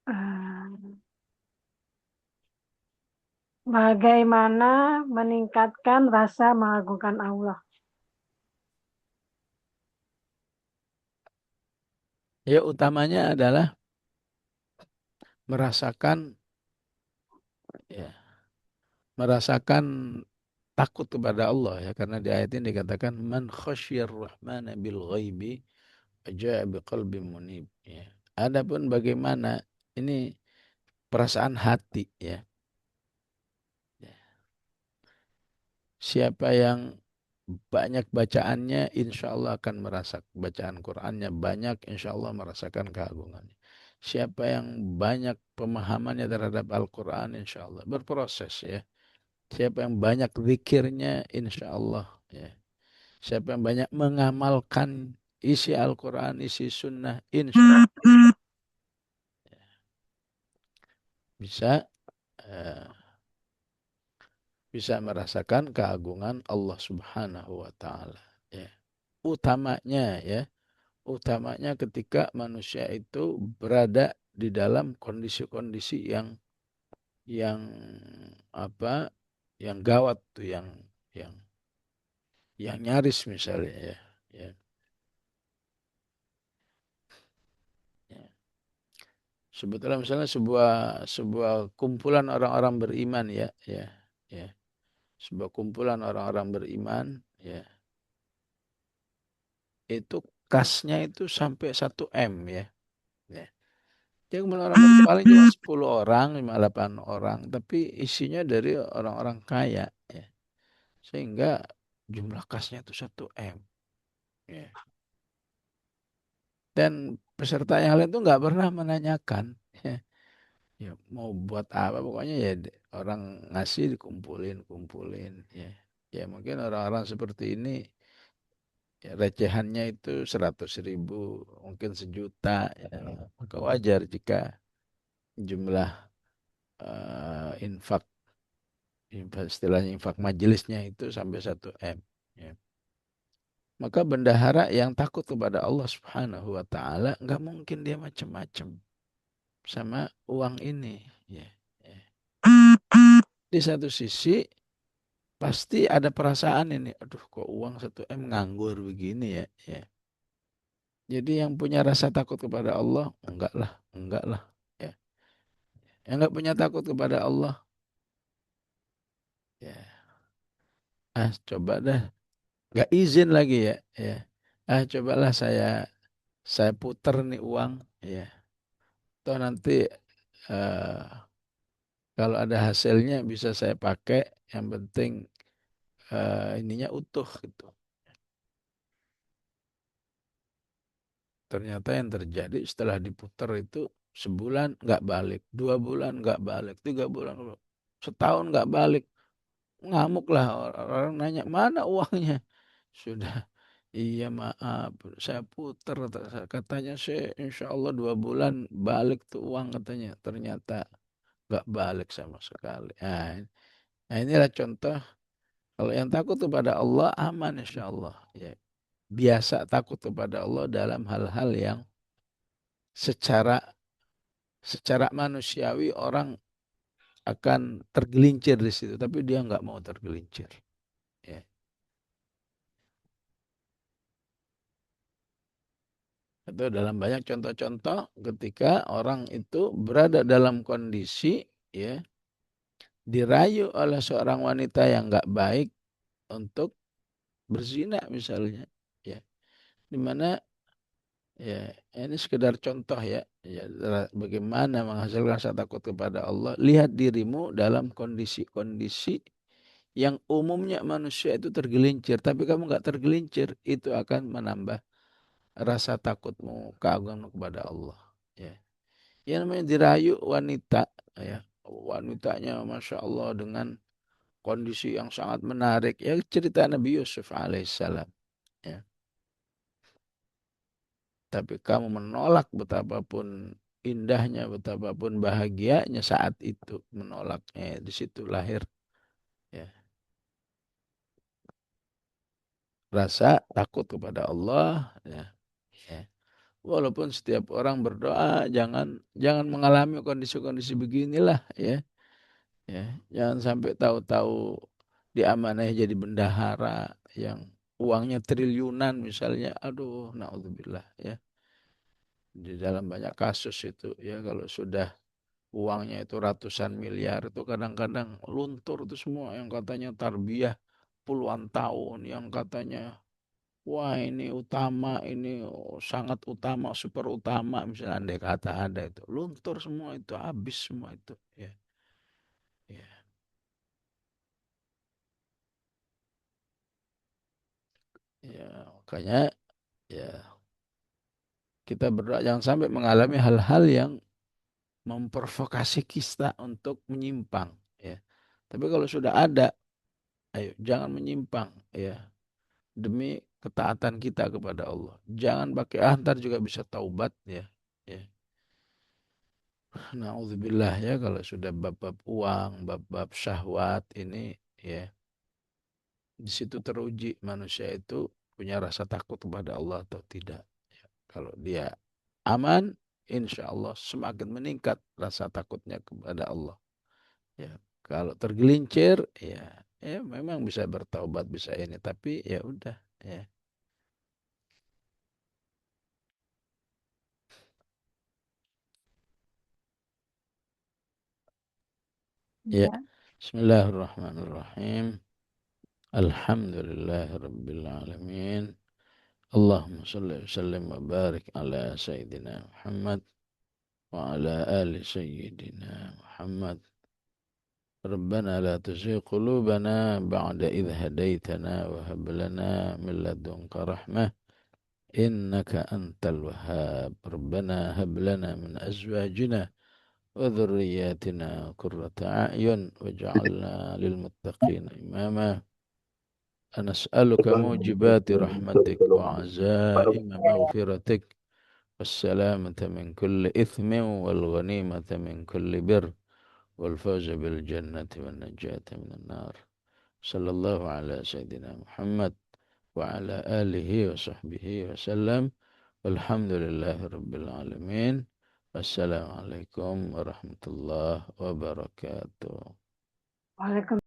Ah, bagaimana meningkatkan rasa mengagungkan Allah? Ya utamanya adalah merasakan ya, merasakan takut kepada Allah ya karena di ayat ini dikatakan man khasyir rahmana bil ghaibi aja'a biqalbin munib ya. Adapun bagaimana ini perasaan hati ya. Ya. Siapa yang banyak bacaannya insya Allah akan merasa bacaan Qur'annya banyak insya Allah merasakan keagungannya. Siapa yang banyak pemahamannya terhadap Al-Quran insya Allah berproses ya. Siapa yang banyak zikirnya insya Allah ya. Siapa yang banyak mengamalkan isi Al-Quran, isi sunnah insya Allah bisa eh, bisa merasakan keagungan Allah Subhanahu wa taala ya. Utamanya ya, utamanya ketika manusia itu berada di dalam kondisi-kondisi yang apa? Yang gawat tuh yang yang nyaris misalnya ya. Ya. Ya. Sebetulnya misalnya sebuah sebuah kumpulan orang-orang beriman ya, ya, ya. Sebuah kumpulan orang-orang beriman ya. Itu kasnya itu sampai 1 M ya. Ya. Dia kemudian orang paling cuma 10 orang, 5 8 orang, tapi isinya dari orang-orang kaya ya. Sehingga jumlah kasnya itu 1 M ya. Dan peserta yang lain itu nggak pernah menanyakan ya. Ya, mau buat apa pokoknya ya orang ngasih dikumpulin, kumpulin ya. Ya mungkin orang-orang seperti ini ya, recehannya itu 100.000, mungkin 1 juta ya. Maka wajar jika jumlah infak istilahnya infak majelisnya itu sampai 1 M. Ya. Maka bendahara yang takut kepada Allah Subhanahu wa taala nggak mungkin dia macam-macam sama uang ini. Ya. Ya. Di satu sisi pasti ada perasaan ini, aduh kok uang 1 M nganggur begini ya. Ya. Jadi yang punya rasa takut kepada Allah, enggak lah. Ya. Yang enggak punya takut kepada Allah, ya, coba dah, nggak izin lagi ya. Ya. Cobalah saya puter nih uang, ya. Toh nanti eh, kalau ada hasilnya bisa saya pakai. Yang penting ininya utuh gitu. Ternyata yang terjadi setelah diputer itu sebulan nggak balik, 2 bulan nggak balik, 3 bulan, setahun nggak balik. Ngamuk lah orang nanya mana uangnya. Sudah, iya maaf, saya puter katanya sih insya Allah 2 bulan balik tuh uang katanya. Ternyata nggak balik sama sekali. Nah, inilah contoh kalau yang takut kepada Allah aman insya Allah. Ya, biasa takut kepada Allah dalam hal-hal yang secara secara manusiawi orang akan tergelincir di situ, tapi dia nggak mau tergelincir. Ya. Atau dalam banyak contoh-contoh ketika orang itu berada dalam kondisi ya dirayu oleh seorang wanita yang nggak baik untuk berzina misalnya, ya, di mana ya ini sekedar contoh ya, ya bagaimana menghasilkan rasa takut kepada Allah. Lihat dirimu dalam kondisi-kondisi yang umumnya manusia itu tergelincir, tapi kamu nggak tergelincir, itu akan menambah rasa takutmu, keagunganmu kepada Allah. Ya. Yang namanya dirayu wanita, ya, wanitanya masya Allah dengan kondisi yang sangat menarik. Ya cerita Nabi Yusuf alaihissalam. Ya. Tapi kamu menolak betapapun indahnya, betapapun bahagianya saat itu menolaknya. Di situ lahir ya, rasa takut kepada Allah. Ya. Ya. Walaupun setiap orang berdoa jangan jangan mengalami kondisi-kondisi beginilah ya. Ya, jangan sampai tahu-tahu diamanai jadi bendahara yang uangnya triliunan misalnya. Aduh, naudzubillah ya. Di dalam banyak kasus itu ya kalau sudah uangnya itu ratusan miliar itu kadang-kadang luntur itu semua yang katanya tarbiyah puluhan tahun yang katanya wah ini utama ini sangat utama super utama misalnya andai kata ada itu luntur semua itu habis semua itu ya ya ya makanya ya kita berdoa jangan sampai mengalami hal-hal yang memprovokasi kita untuk menyimpang ya tapi kalau sudah ada ayo jangan menyimpang ya demi ketaatan kita kepada Allah. Jangan pakai antar juga bisa taubat ya. Ya. Nauzubillah ya kalau sudah bab-bab uang, bab-bab syahwat ini ya. Di situ teruji manusia itu punya rasa takut kepada Allah atau tidak. Ya. Kalau dia aman, insya Allah semakin meningkat rasa takutnya kepada Allah. Ya. Kalau tergelincir, ya memang bisa bertaubat bisa ini, tapi ya udah, ya. Ya. Ya. Bismillahirrahmanirrahim. Alhamdulillah Rabbil Alamin. Allahumma salli wa sallim wa barik ala Sayyidina Muhammad wa ala ali Sayyidina Muhammad. Rabbana la tuzigh qulubana ba'da idh hadaitana wa hab lana min ladunka rahmah innaka antal wahhab. Rabbana hab lana min azwajina wa dhurriyyatina qurrata a'yun waj'alna lil muttaqina imama. أنسألك موجبات رحمتك وعزائم مغفرتك والسلامة من كل إثم والغنيمة من كل بر والفوز بالجنة والنجاة من النار صلى الله على سيدنا محمد وعلى آله وصحبه وسلم والحمد لله رب العالمين والسلام عليكم ورحمة الله وبركاته. Waalaikumsalam.